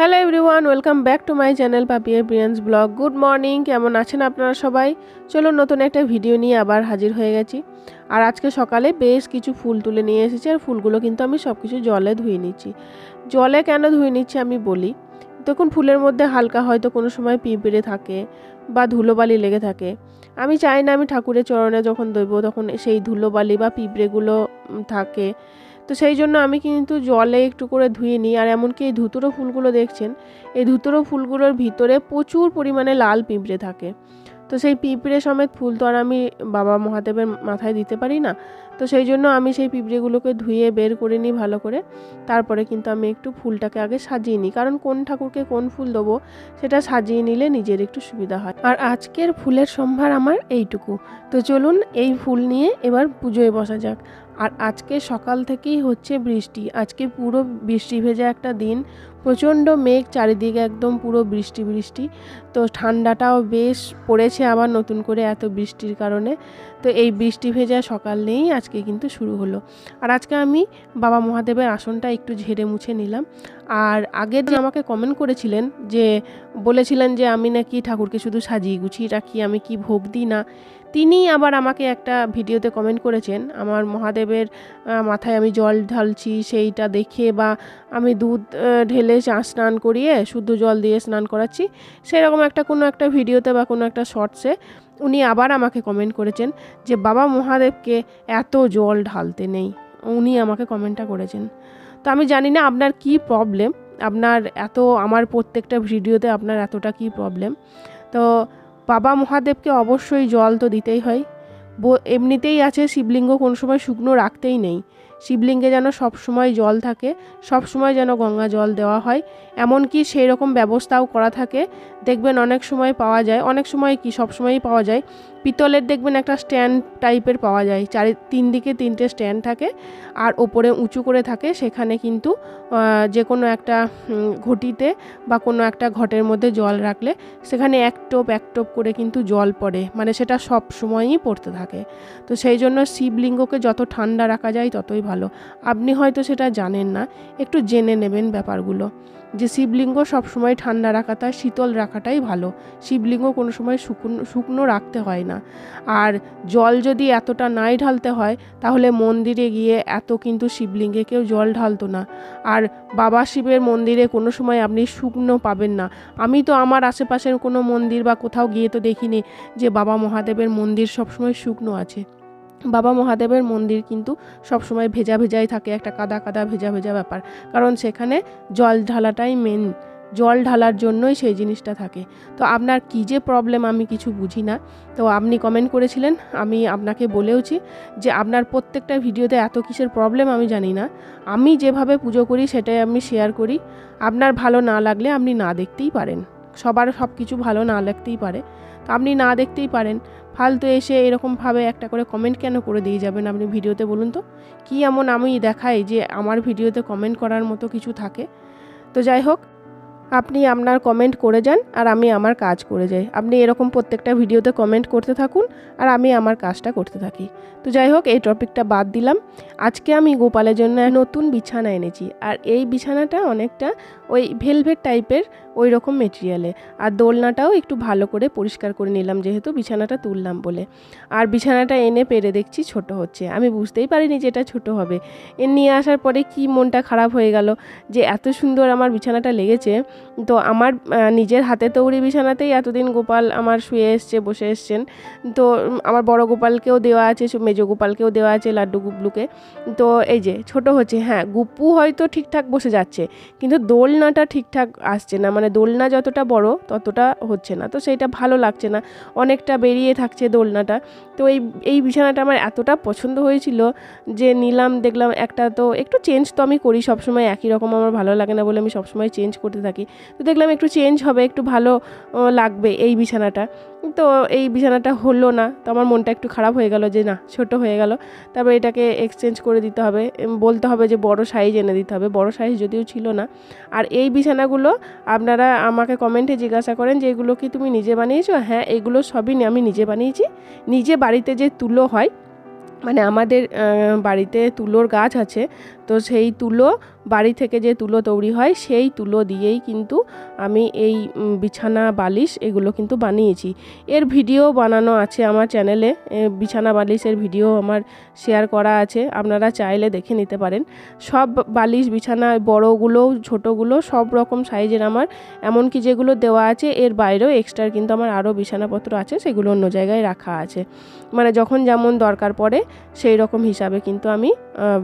Hello everyone, welcome back to my channel Papiya Priyans blog. Good morning, কেমন আছেন আপনারা সবাই? চলুন নতুন একটা ভিডিও নিয়ে আবার হাজির হয়ে গেছি। আর আজকে সকালে বেশ কিছু ফুল তুলে নিয়ে এসেছি, আর ফুলগুলো কিন্তু আমি সব কিছু জলে ধুয়ে নিচ্ছি। জলে কেন ধুয়ে নিচ্ছি আমি বলি। তখন ফুলের মধ্যে হালকা হয়তো কোনো সময় পিঁপড়ে থাকে বা ধুলোবালি লেগে থাকে। আমি চাই না আমি ঠাকুরের চরণে যখন দেবো তখন সেই ধুলোবালি বা পিঁপড়েগুলো থাকে। তো সেই জন্য আমি কিন্তু জলে একটু করে ধুয়ে নিই। আর এমনকি এই ধুতরো ফুলগুলো দেখছেন, এই ধুতরো ফুলগুলোর ভিতরে প্রচুর পরিমাণে লাল পিঁপড়ে থাকে। তো সেই পিঁপড়ে সমেত ফুল তো আর আমি বাবা মহাদেবের মাথায় দিতে পারি না। তো সেই জন্য আমি সেই পিঁপড়েগুলোকে ধুয়ে বের করে নিই ভালো করে। তারপরে কিন্তু আমি একটু ফুলটাকে আগে সাজিয়ে নিই, কারণ কোন ঠাকুরকে কোন ফুল দেবো সেটা সাজিয়ে নিলে নিজের একটু সুবিধা হয়। আর আজকের ফুলের সম্ভার আমার এইটুকু। তো চলুন এই ফুল নিয়ে এবার পুজোয় বসা যাক। আর আজকে সকাল থেকেই হচ্ছে বৃষ্টি, আজকে পুরো বৃষ্টি ভেজা একটা দিন। প্রচণ্ড মেঘ চারিদিকে, একদম পুরো বৃষ্টি বৃষ্টি। তো ঠান্ডাটাও বেশ পড়েছে আবার নতুন করে এত বৃষ্টির কারণে। তো এই বৃষ্টি ভেজা সকাল নিয়েই আজকে কিন্তু শুরু হলো। আর আজকে আমি বাবা মহাদেবের আসনটা একটু ঝেড়ে মুছে নিলাম। আর আগের যে আমাকে কমেন্ট করেছিলেন, যে বলেছিলেন যে আমি নাকি ঠাকুরকে শুধু সাজিয়ে গুছিয়ে রাখি, আমি কি ভোগ দিই না, তিনি আবার আমাকে একটা ভিডিওতে কমেন্ট করেছেন আমার মহাদেবের মাথায় আমি জল ঢালছি সেইটা দেখে, বা আমি দুধ ঢেলে স্নান করিয়ে শুদ্ধ জল দিয়ে স্নান করাচ্ছি, সেরকম কোনো একটা ভিডিওতে বা কোনো একটা শর্টসে উনি আবার আমাকে কমেন্ট করেছেন যে বাবা মহাদেবকে এত জল ঢালতে নেই। উনি আমাকে কমেন্টটা করেছেন। তো আমি জানি না আপনার কি প্রবলেম, আপনার এত আমার প্রত্যেকটা ভিডিওতে আপনার এতটা কি প্রবলেম। তো বাবা মহাদেবকে অবশ্যই জল তো দিতেই হয়। এমনিতেই আছে শিবলিঙ্গ কোনো সময় শুকনো রাখতেই নেই। শিবলিঙ্গে যেন সব সময় জল থাকে, সব সময় যেন গঙ্গা জল দেওয়া হয়, এমনকি সেই রকম ব্যবস্থাও করা থাকে। দেখবেন অনেক সময় পাওয়া যায়, অনেক সময় কি সব সময়ই পাওয়া যায়, পিতলের দেখবেন একটা স্ট্যান্ড টাইপের পাওয়া যায়, তিন দিকে তিনটে স্ট্যান্ড থাকে আর ওপরে উঁচু করে থাকে। সেখানে কিন্তু যে কোনো একটা ঘটিতে বা কোনো একটা ঘটের মধ্যে জল রাখলে সেখানে এক টোপ করে কিন্তু জল পড়ে, মানে সেটা সব সময়ই পড়তে থাকে। তো সেই জন্য শিবলিঙ্গকে যত ঠান্ডা রাখা যায় ততই ভালো। আপনি হয়তো সেটা জানেন না, একটু জেনে নেবেন ব্যাপারগুলো, যে শিবলিঙ্গ সবসময় ঠান্ডা রাখাটা, শীতল রাখাটাই ভালো। শিবলিঙ্গ কোনো সময় শুকনো রাখতে হয় না। আর জল যদি এতটা নাই ঢালতে হয় তাহলে মন্দিরে গিয়ে এত কিন্তু শিবলিঙ্গে কেউ জল ঢালতো না। আর বাবা শিবের মন্দিরে কোনো সময় আপনি শুকনো পাবেন না। আমি তো আমার আশেপাশের কোনো মন্দির বা কোথাও গিয়ে তো দেখিনি যে বাবা মহাদেবের মন্দির সবসময় শুকনো আছে। বাবা মহাদেবের মন্দির কিন্তু সবসময় ভেজা ভেজাই থাকে, একটা কাদা কাদা ভেজা ভেজা ব্যাপার, কারণ সেখানে জল ঢালাটাই মেন, জল ঢালার জন্যই সেই জিনিসটা থাকে। তো আপনার কী যে প্রবলেম আমি কিছু বুঝি না। তো আপনি কমেন্ট করেছিলেন, আমি আপনাকে বলেওছি যে আপনার প্রত্যেকটা ভিডিওতে এত কিসের প্রবলেম আমি জানি না। আমি যেভাবে পুজো করি সেটাই আমি শেয়ার করি। আপনার ভালো না লাগলে আপনি না দেখতেই পারেন, সবার সব কিছু ভালো না লাগতেই পারে, তো আপনি না দেখতেই পারেন। ফালতু এসে এরকমভাবে একটা করে কমেন্ট কেন করে দিয়ে যাবেন আপনি ভিডিওতে, বলুন তো? কি এমন আমি দেখাই যে আমার ভিডিওতে কমেন্ট করার মতো কিছু থাকে? তো যাই হোক, আপনি আপনার কমেন্ট করে যান আর আমি আমার কাজ করে যাই। আপনি এরকম প্রত্যেকটা ভিডিওতে কমেন্ট করতে থাকুন আর আমি আমার কাজটা করতে থাকি। তো যাই হোক, এই টপিকটা বাদ দিলাম। আজকে আমি গোপালের জন্য নতুন বিছানা এনেছি, আর এই বিছানাটা অনেকটা ওই ভেলভেট টাইপের ওই রকম মেটেরিয়ালে। আর দোলনাটাও একটু ভালো করে পরিষ্কার করে নিলাম, যেহেতু বিছানাটা তুললাম বলে। আর বিছানাটা এনে পেরে দেখছি ছোট হচ্ছে, আমি বুঝতেই পারিনি যে এটা ছোটো হবে। নিয়ে আসার পরে কি মনটা খারাপ হয়ে গেল যে এত সুন্দর আমার বিছানাটা লেগেছে। তো আমার নিজের হাতে তৈরি বিছানাতেই এতদিন গোপাল আমার শুয়ে এসছে, বসে এসছেন। তো আমার বড় গোপালকেও দেওয়া আছে, মেজো গোপালকেও দেওয়া আছে, লাড্ডু গুবলুকে। তো এই যে ছোট হচ্ছে, হ্যাঁ গুপ্পু হয়তো ঠিকঠাক বসে যাচ্ছে, কিন্তু দোলনাটা ঠিকঠাক আসছে না, মানে দোলনা যতটা বড় ততটা হচ্ছে না। তো সেইটা ভালো লাগছে না, অনেকটা বেরিয়ে থাকছে দোলনাটা। তো এই বিছানাটা আমার এতটা পছন্দ হয়েছিল যে নিলাম, দেখলাম একটা, তো একটু চেঞ্জ তো আমি করি সবসময়, একই রকম আমার ভালো লাগে না বলে আমি সবসময় চেঞ্জ করতে থাকি। তো দেখলাম একটু চেঞ্জ হবে, একটু ভালো লাগবে এই বিছানাটা। তো এই বিছানাটা হলো না, তো আমার মনটা একটু খারাপ হয়ে গেল যে না, ছোট হয়ে গেল। তারপর এটাকে এক্সচেঞ্জ করে দিতে হবে, বলতে হবে যে বড় সাইজ এনে দিতে হবে। বড় সাইজ যদিও ছিল না। আর এই বিছানাগুলো আপনারা আমাকে কমেন্টে জিজ্ঞাসা করেন যে এগুলো কি তুমি নিজে বানিয়েছো? হ্যাঁ, এগুলো সবই আমি নিজে বানিয়েছি। নিজে বাড়িতে যে তুলো হয়, মানে আমাদের বাড়িতে তুলোর গাছ আছে, তো সেই তুলো বাড়ি থেকে যে তুলো তৈরি হয় সেই তুলো দিয়েই কিন্তু আমি এই বিছানা বালিশ এগুলো কিন্তু বানিয়েছি। এর ভিডিও বানানো আছে আমার চ্যানেলে, বিছানা বালিশের ভিডিও আমার শেয়ার করা আছে, আপনারা চাইলে দেখে নিতে পারেন। সব বালিশ বিছানা বড়গুলো ছোটোগুলো সব রকম সাইজের আমার, এমনকি যেগুলো দেওয়া আছে এর বাইরেও এক্সট্রা কিন্তু আমার আরও বিছানাপত্র আছে, সেগুলো অন্য জায়গায় রাখা আছে। মানে যখন যেমন দরকার পড়ে সেই রকম হিসাবে কিন্তু আমি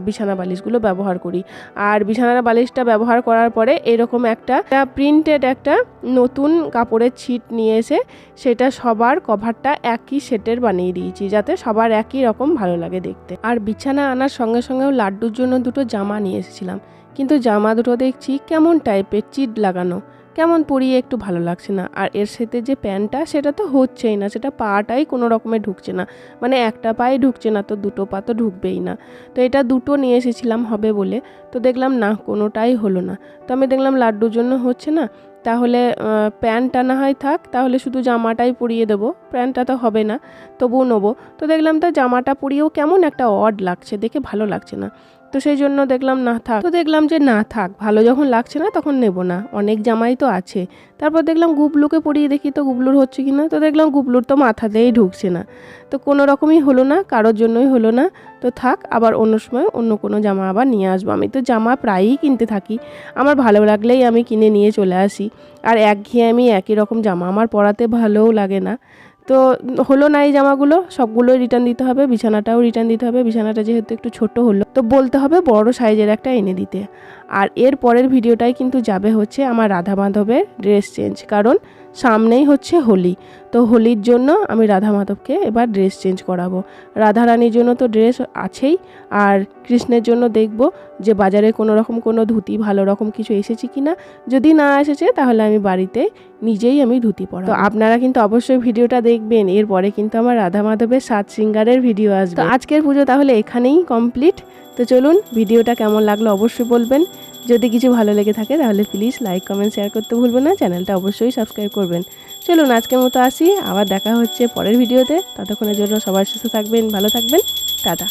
বিছানা বালিশগুলো ব্যবহার করি। আর বিছানা বালিশটা ব্যবহার করার পরে এরকম একটা প্রিন্টেড একটা নতুন কাপড়ের ছিট নিয়ে এসে সেটা সবার কভারটা একই সেটের বানিয়ে দিয়েছি, যাতে সবার একই রকম ভালো লাগে দেখতে। আর বিছানা আনার সঙ্গে সঙ্গেও লাড্ডুর জন্য দুটো জামা নিয়ে এসেছিলাম, কিন্তু জামা দুটো দেখছি কেমন টাইপের, চিট লাগানো, কেমন পরিয়ে একটু ভালো লাগছে না। আর এর সাথে যে প্যান্টটা সেটা তো হচ্ছেই না, সেটা পাটাই কোনো রকমে ঢুকছে না, মানে একটা পায়ে ঢুকছে না তো দুটো পা তো ঢুকবেই না। তো এটা দুটো নিয়ে এসেছিলাম হবে বলে, তো দেখলাম না কোনোটাই হলো না। তো আমি দেখলাম লাড্ডুর জন্য হচ্ছে না, তাহলে প্যান্টটা না হয় থাক, তাহলে শুধু জামাটাই পরিয়ে দেবো, প্যান্টটা তো হবে না, তবুও নেবো। তো দেখলাম তো জামাটা পরিয়েও কেমন একটা অড লাগছে, দেখে ভালো লাগছে না, তো সেই জন্য দেখলাম না থাক। তো দেখলাম যে না থাক, ভালো যখন লাগছে না তখন নেব না, অনেক জামাই তো আছে। তারপর দেখলাম গুবলুকে পরিয়ে দেখি তো গুবলুর হচ্ছে কি না, তো দেখলাম গুবলুর তো মাথাতেই ঢুকছে না। তো কোনো রকমই হলো না, কারোর জন্যই হলো না। তো থাক, আবার অন্য সময় অন্য কোনো জামা আবার নিয়ে আসবো। আমি তো জামা প্রায়ই কিনতে থাকি, আমার ভালো লাগলেই আমি কিনে নিয়ে চলে আসি। আর একঘেয়েমি একই রকম জামা আমার পরাতে ভালোও লাগে না। তো হলো না এই জামাগুলো, সবগুলোই রিটার্ন দিতে হবে, বিছানাটাও রিটার্ন দিতে হবে। বিছানাটা যেহেতু একটু ছোট হলো তো বলতে হবে বড় সাইজের একটা এনে দিতে। আর এর পরের ভিডিওটাই কিন্তু যাবে হচ্ছে আমার রাধা মাধবের ড্রেস চেঞ্জ, কারণ সামনেই হচ্ছে হোলি। তো হোলির জন্য আমি রাধা মাধবকে এবার ড্রেস চেঞ্জ করাবো। রাধা রানীর জন্য তো ড্রেস আছেই, আর কৃষ্ণের জন্য দেখব যে বাজারে কোনো রকম কোনো ধুতি ভালো রকম কিছু এসেছে কিনা, যদি না এসেছে তাহলে আমি বাড়িতে নিজেই আমি ধুতি পরাবো। তো আপনারা কিন্তু অবশ্যই ভিডিওটা দেখবেন, এরপরে কিন্তু আমার রাধা মাধবের সাজ সিঙ্গারের ভিডিও আসবে। তো আজকের পুজো তাহলে এখানেই কমপ্লিট। তো চলুন, ভিডিওটা কেমন লাগলো অবশ্যই বলবেন, যদি কিছু ভালো লেগে থাকে তাহলে প্লিজ লাইক কমেন্ট শেয়ার করতে ভুলবেন না, চ্যানেলটা অবশ্যই সাবস্ক্রাইব করবেন। চলুন আজকের মতো আসি, আবার দেখা হচ্ছে পরের ভিডিওতে। ততক্ষণের জন্য সবাই সুস্থ থাকবেন, ভালো থাকবেন, টাটা।